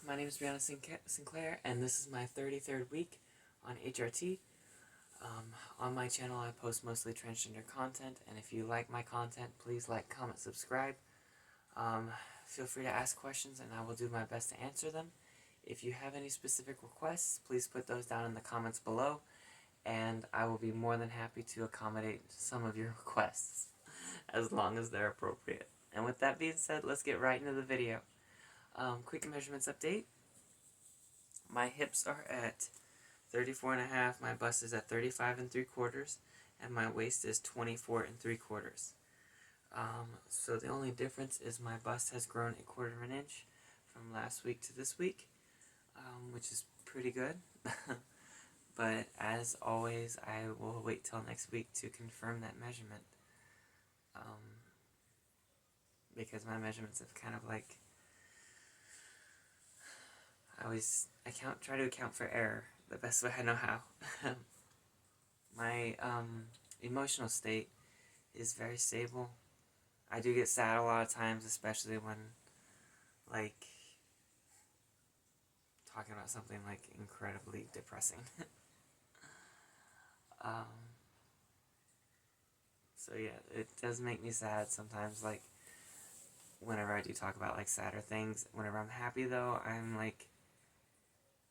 my name is Brianna Sinclair, and this is my 33rd week on HRT. On my channel, I post mostly transgender content, and if you like my content, please like, comment, subscribe. Feel free to ask questions, and I will do my best to answer them. If you have any specific requests, please put those down in the comments below, and I will be more than happy to accommodate some of your requests, as long as they're appropriate. And with that being said, let's get right into the video. Quick measurements update. My hips are at 34.5, my bust is at 35.75, and my waist is 24.75. So the only difference is my bust has grown 1/4 inch from last week to this week, which is pretty good. But as always, I will wait till next week to confirm that measurement, because my measurements have kind of like, try to account for error the best way I know how. My emotional state is very stable. I do get sad a lot of times, especially when, like, talking about something, like, incredibly depressing. So yeah, it does make me sad sometimes, like, whenever I do talk about, like, sadder things. Whenever I'm happy, though, I'm, like,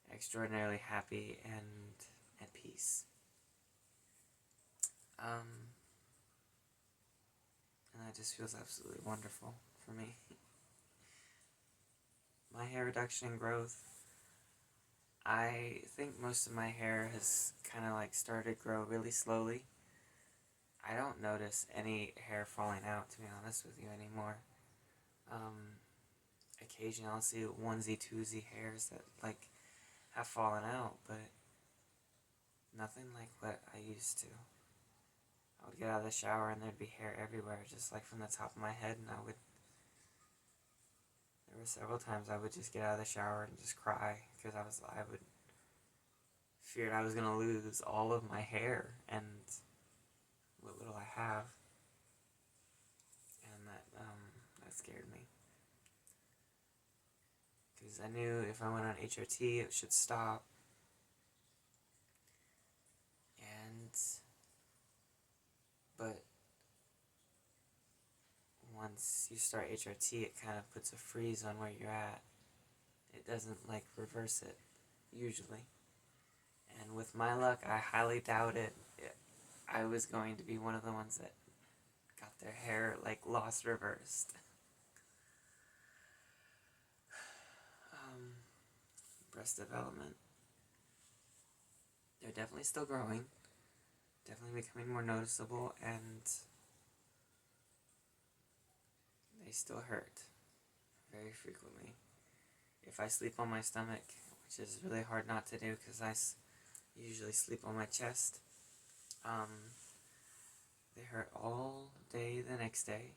extraordinarily happy and at peace. And that just feels absolutely wonderful for me. My hair reduction and growth, I think most of my hair has kind of like started to grow really slowly. I don't notice any hair falling out, to be honest with you, anymore. Occasionally I'll see onesie, twosie hairs that like have fallen out, but nothing like what I used to. I would get out of the shower and there'd be hair everywhere, just like from the top of my head, and there were several times I would just get out of the shower and just cry, because I would feared I was going to lose all of my hair, and what little I have, and that scared me, because I knew if I went on HRT it should stop, but once you start HRT, it kind of puts a freeze on where you're at. It doesn't like reverse it, usually. And with my luck, I highly doubt it. I was going to be one of the ones that got their hair like lost reversed. Breast development. They're definitely still growing. Definitely becoming more noticeable, and they still hurt very frequently. If I sleep on my stomach, which is really hard not to do because I usually sleep on my chest, they hurt all day the next day,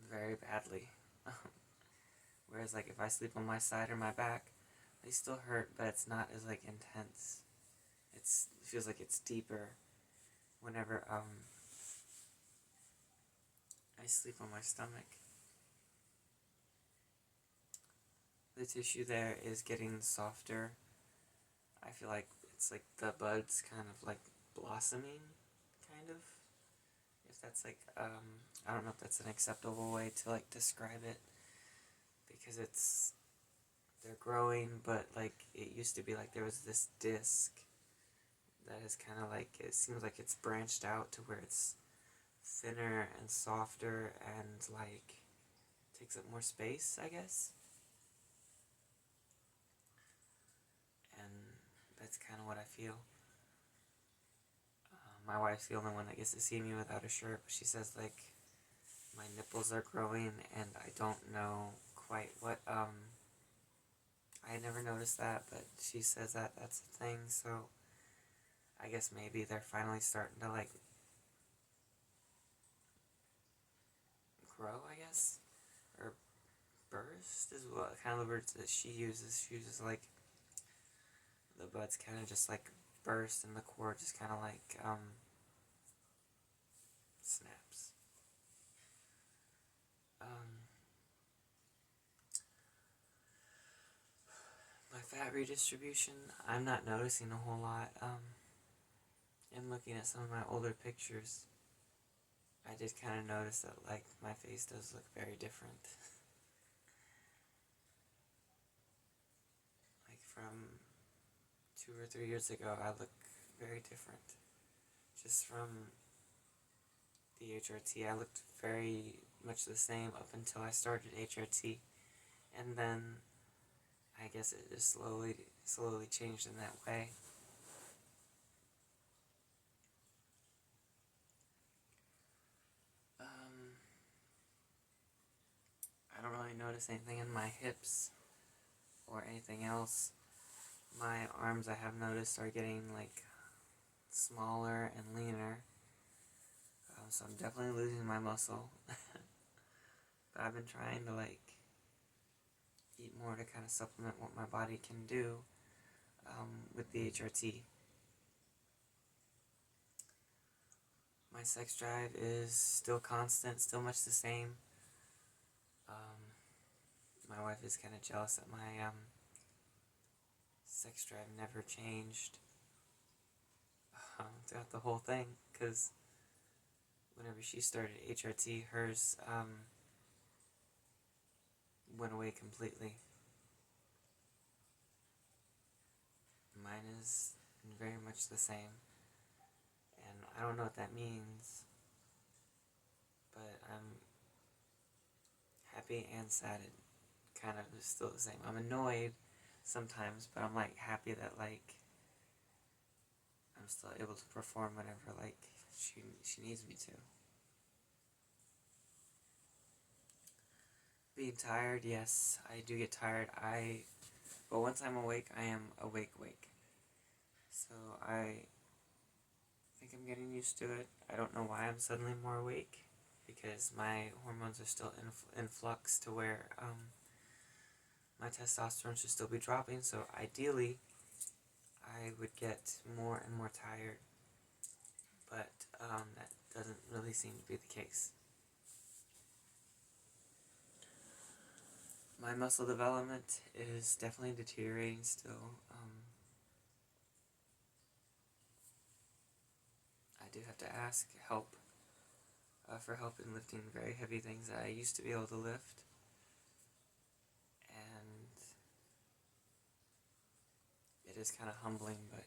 very badly. Whereas like if I sleep on my side or my back, they still hurt, but it's not as like intense. It feels like it's deeper whenever I sleep on my stomach. The tissue there is getting softer. I feel like it's like the buds kind of like blossoming, kind of. If that's like, I don't know if that's an acceptable way to like describe it, because they're growing, but like it used to be like there was this disc that is kind of like, it seems like it's branched out to where it's thinner and softer and like takes up more space, I guess. And that's kind of what I feel. My wife's the only one that gets to see me without a shirt, but she says like my nipples are growing, and I don't know quite what, I never noticed that, but she says that that's a thing, so I guess maybe they're finally starting to like grow, I guess, or burst is what kind of the words that she uses. She uses like the buds kind of just like burst, and the cord just kind of like snaps. Fat redistribution, I'm not noticing a whole lot. In looking at some of my older pictures, I did kind of notice that, like, my face does look very different. Like, from 2 or 3 years ago, I look very different. Just from the HRT, I looked very much the same up until I started HRT. And then, I guess it just slowly changed in that way. I don't really notice anything in my hips or anything else. My arms, I have noticed, are getting, like, smaller and leaner. So I'm definitely losing my muscle. But I've been trying to, like, eat more to kind of supplement what my body can do with the HRT. My sex drive is still constant, still much the same. My wife is kind of jealous that my sex drive never changed throughout the whole thing, because whenever she started HRT, hers went away completely. Mine is very much the same, and I don't know what that means, but I'm happy and sad. It kind of is still the same. I'm annoyed sometimes, but I'm, like, happy that, like, I'm still able to perform whenever, like, she needs me to. Being tired, yes, I do get tired. But once I'm awake, I am awake. So I think I'm getting used to it. I don't know why I'm suddenly more awake, because my hormones are still in flux to where my testosterone should still be dropping. So ideally, I would get more and more tired, but that doesn't really seem to be the case. My muscle development is definitely deteriorating still. I do have to ask for help in lifting very heavy things that I used to be able to lift. And it is kind of humbling, but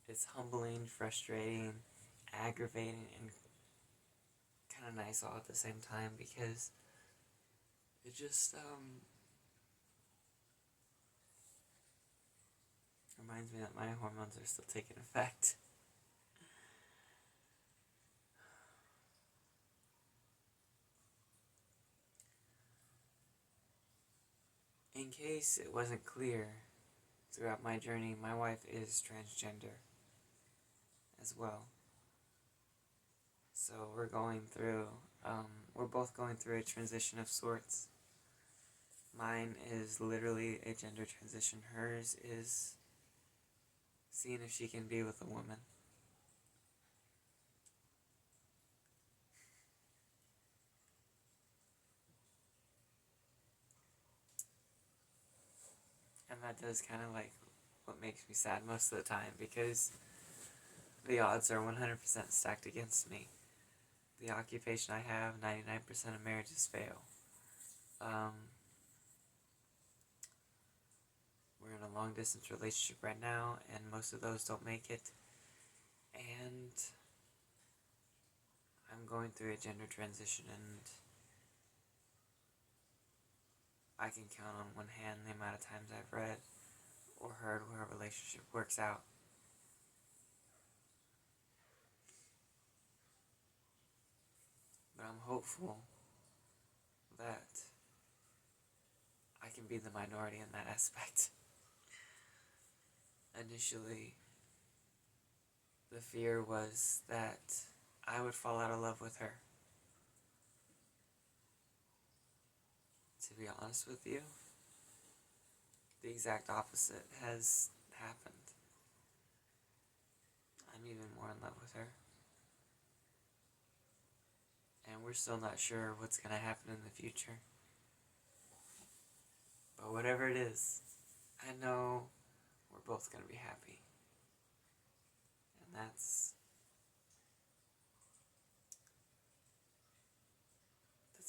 it's humbling, frustrating, aggravating, and kind of nice all at the same time, because it just reminds me that my hormones are still taking effect. In case it wasn't clear throughout my journey, my wife is transgender as well. So we're both going through a transition of sorts. Mine is literally a gender transition. Hers is seeing if she can be with a woman. And that does kind of, like, what makes me sad most of the time, because the odds are 100% stacked against me. The occupation I have, 99% of marriages fail. We're in a long distance relationship right now, and most of those don't make it. And I'm going through a gender transition, and I can count on one hand the amount of times I've read or heard where a relationship works out. But I'm hopeful that I can be the minority in that aspect. Initially, the fear was that I would fall out of love with her. To be honest with you, the exact opposite has happened. I'm even more in love with her. And we're still not sure what's going to happen in the future. But whatever it is, I know we're both going to be happy. And that's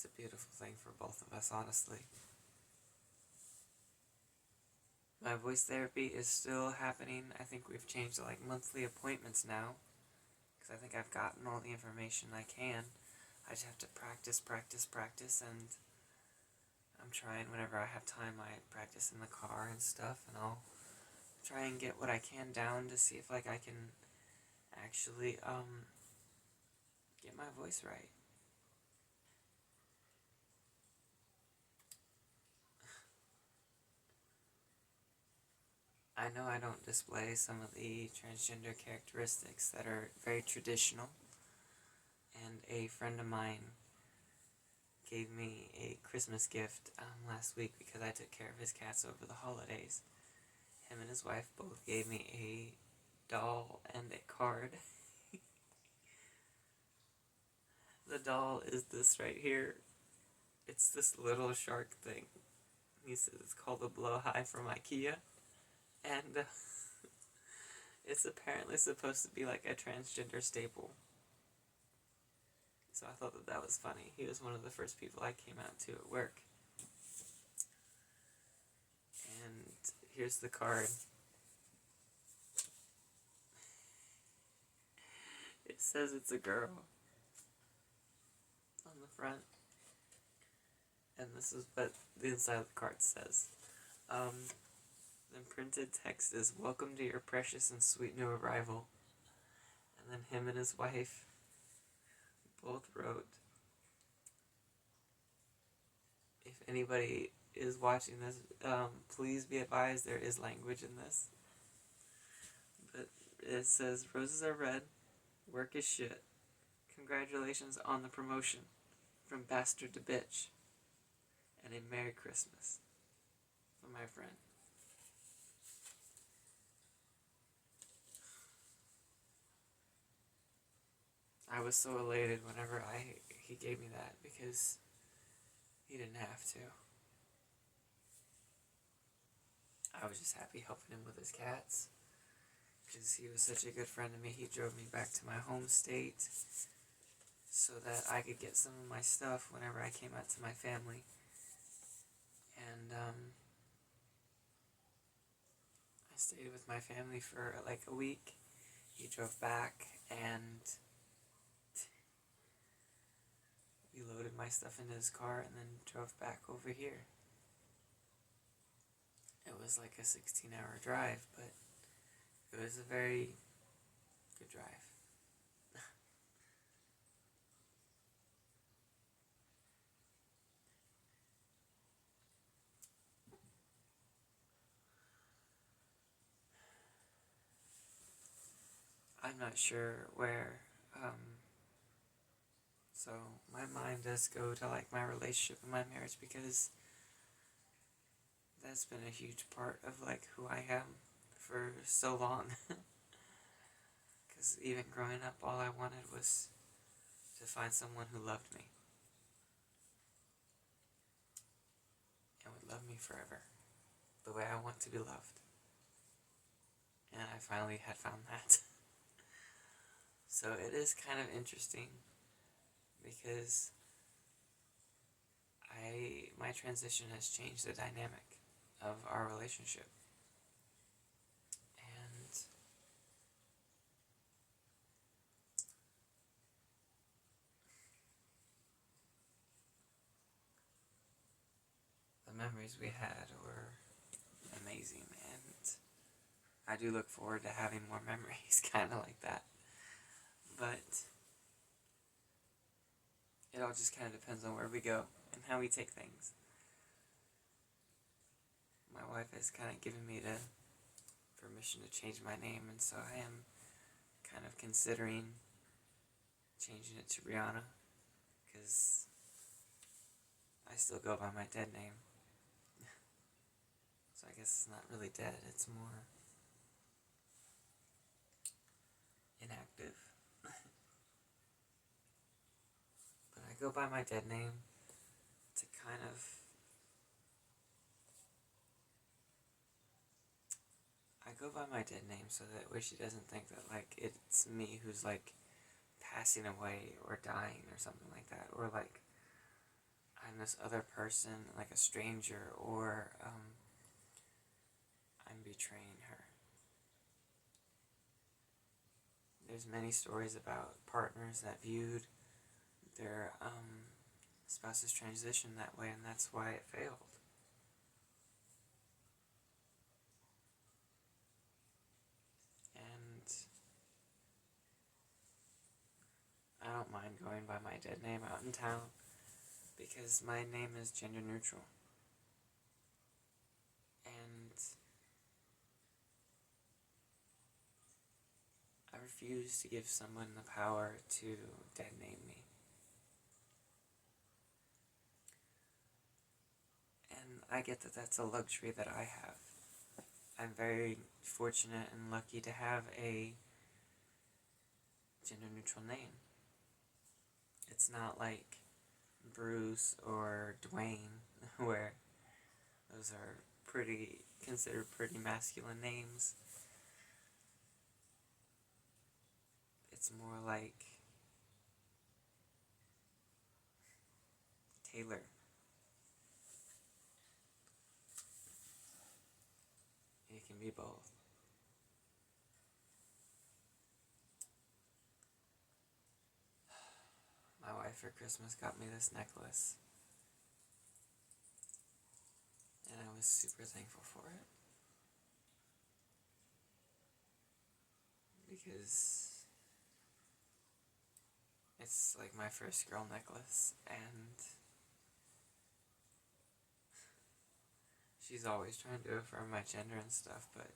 a beautiful thing for both of us, honestly. My voice therapy is still happening. I think we've changed to like monthly appointments now, because I think I've gotten all the information I can. I just have to practice, and I'm trying whenever I have time. I practice in the car and stuff, and I'll try and get what I can down to see if like I can actually get my voice right. I know I don't display some of the transgender characteristics that are very traditional, and a friend of mine gave me a Christmas gift last week because I took care of his cats over the holidays. Him and his wife both gave me a doll and a card. The doll is this right here. It's this little shark thing. He says it's called a blowhigh from IKEA. And it's apparently supposed to be like a transgender staple. So I thought that was funny. He was one of the first people I came out to at work. And here's the card. It says it's a girl on the front. And this is what the inside of the card says. The printed text is, "Welcome to your precious and sweet new arrival." And then him and his wife both wrote, "If anybody is watching this, please be advised there is language in this." But it says, "Roses are red, work is shit. Congratulations on the promotion. From bastard to bitch. And a Merry Christmas." From my friend. I was so elated whenever he gave me that, because he didn't have to. I was just happy helping him with his cats, because he was such a good friend to me. He drove me back to my home state so that I could get some of my stuff whenever I came out to my family. And I stayed with my family for like a week. He drove back, and we loaded my stuff into his car and then drove back over here. It was like a 16-hour drive, but it was a very good drive. I'm not sure where, so my mind does go to like my relationship and my marriage, because that's been a huge part of like who I am for so long. Because even growing up, all I wanted was to find someone who loved me and would love me forever, the way I want to be loved. And I finally had found that. So it is kind of interesting, because my transition has changed the dynamic of our relationship. And the memories we had were amazing, and I do look forward to having more memories kind of like that. But it all just kind of depends on where we go and how we take things. My wife has kind of given me the permission to change my name, and so I am kind of considering changing it to Brianna, because I still go by my dead name. So I guess it's not really dead, it's more inactive. But I go by my dead name to kind of go by my dead name so that way she doesn't think that, like, it's me who's, like, passing away or dying or something like that. Or, like, I'm this other person, like a stranger, or, I'm betraying her. There's many stories about partners that viewed their, spouse's transition that way, and that's why it failed. And I don't mind going by my dead name out in town because my name is gender neutral. And I refuse to give someone the power to dead name me. And I get that that's a luxury that I have. I'm very fortunate and lucky to have a gender neutral name. It's not like Bruce or Dwayne, where those are considered pretty masculine names. It's more like Taylor. It can be both. My wife for Christmas got me this necklace, and I was super thankful for it. Because it's like my first girl necklace, and she's always trying to affirm my gender and stuff, but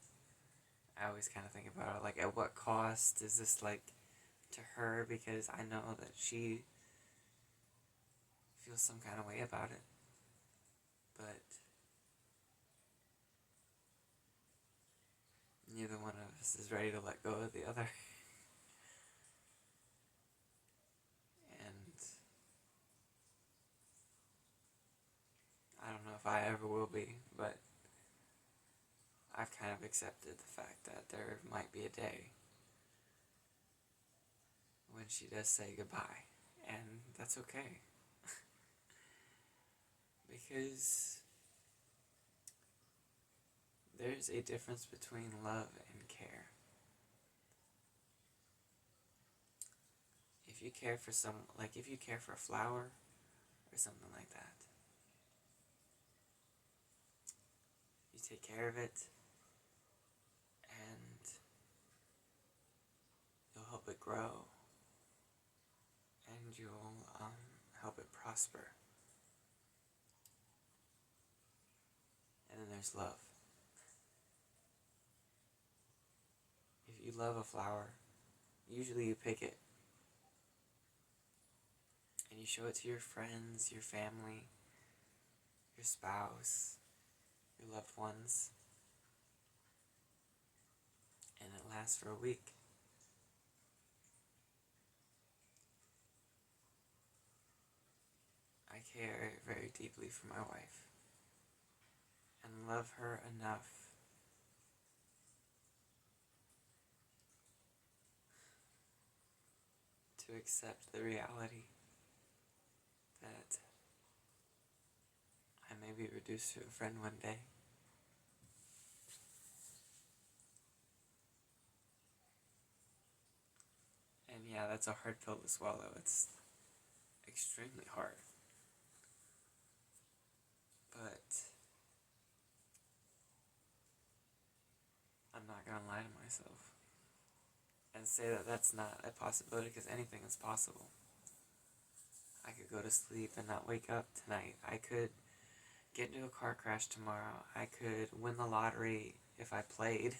I always kind of think about it, like, at what cost is this, like, to her, because I know that she feels some kind of way about it, but neither one of us is ready to let go of the other. And I don't know if I ever will be, but I've kind of accepted the fact that there might be a day when she does say goodbye, and that's okay. Because there's a difference between love and care. If you care for if you care for a flower or something like that, you take care of it, and you'll help it grow, and you'll help it prosper. And then there's love. If you love a flower, usually you pick it, and you show it to your friends, your family, your spouse, your loved ones, and it lasts for a week. I care very deeply for my wife and love her enough to accept the reality that I may be reduced to a friend one day. And yeah, that's a hard pill to swallow. It's extremely hard. But I'm not gonna lie to myself and say that that's not a possibility, because anything is possible. I could go to sleep and not wake up tonight. I could get into a car crash tomorrow. I could win the lottery if I played.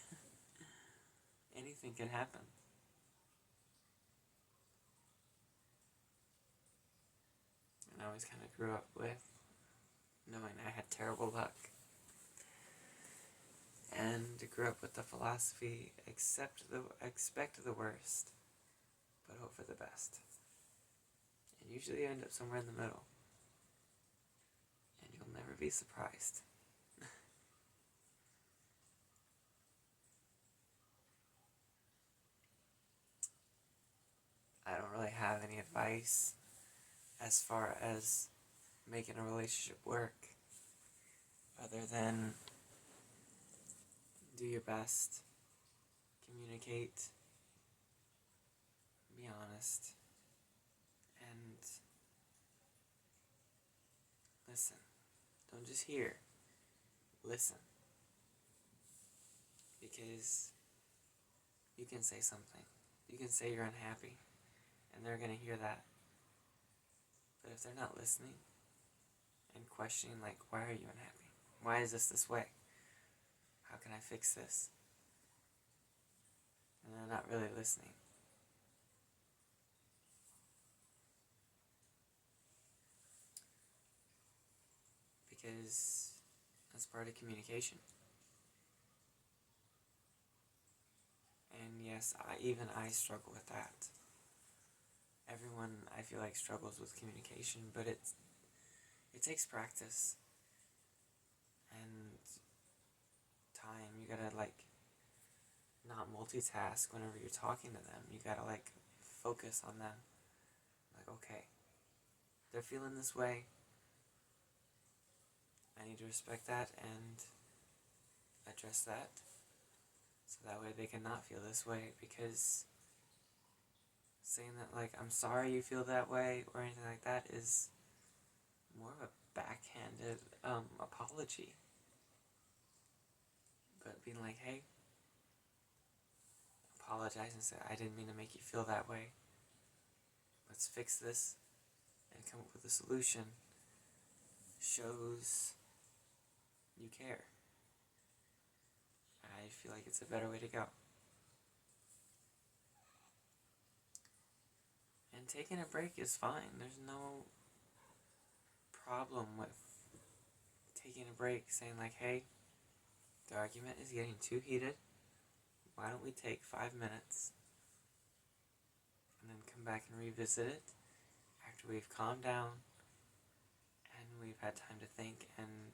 Anything can happen. And I always kind of grew up with knowing I had terrible luck. And grew up with the philosophy, expect the worst, but hope for the best. And usually you end up somewhere in the middle. And you'll never be surprised. advice as far as making a relationship work other than do your best, communicate, be honest, and listen. Don't just hear, listen. Because you can say something. You can say you're unhappy, and they're going to hear that. But if they're not listening and questioning, like, why are you unhappy? Why is this way? How can I fix this? And they're not really listening. Because that's part of communication. And yes, I struggle with that. Everyone, I feel like, struggles with communication, but it takes practice and time. You gotta, like, not multitask whenever you're talking to them. You gotta, like, focus on them. Like, okay, they're feeling this way. I need to respect that and address that, so that way they cannot feel this way, because saying that, like, I'm sorry you feel that way or anything like that is more of a backhanded apology. But being like, hey, apologize and say, I didn't mean to make you feel that way. Let's fix this and come up with a solution, shows you care. I feel like it's a better way to go. And taking a break is fine. There's no problem with taking a break, saying like, hey, the argument is getting too heated. Why don't we take 5 minutes and then come back and revisit it after we've calmed down and we've had time to think and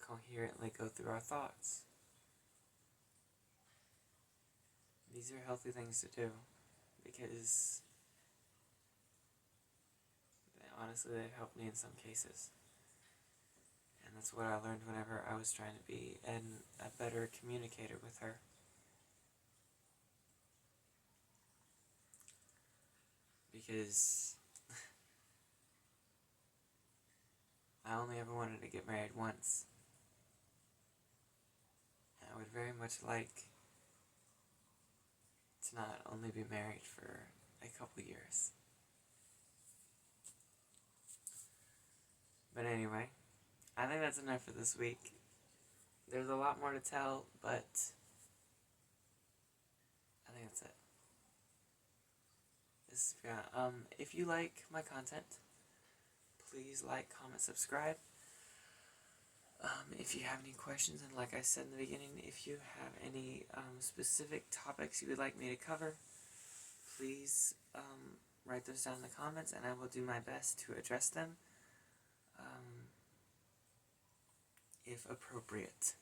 coherently go through our thoughts. These are healthy things to do, because honestly, they've helped me in some cases. And that's what I learned whenever I was trying to be a better communicator with her. Because I only ever wanted to get married once. And I would very much like to not only be married for a couple years. But anyway, I think that's enough for this week. There's a lot more to tell, but I think that's it. If you like my content, please like, comment, subscribe. If you have any questions, and like I said in the beginning, if you have any specific topics you would like me to cover, please write those down in the comments, and I will do my best to address them if appropriate.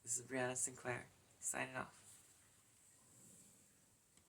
This is Brianna Sinclair, signing off.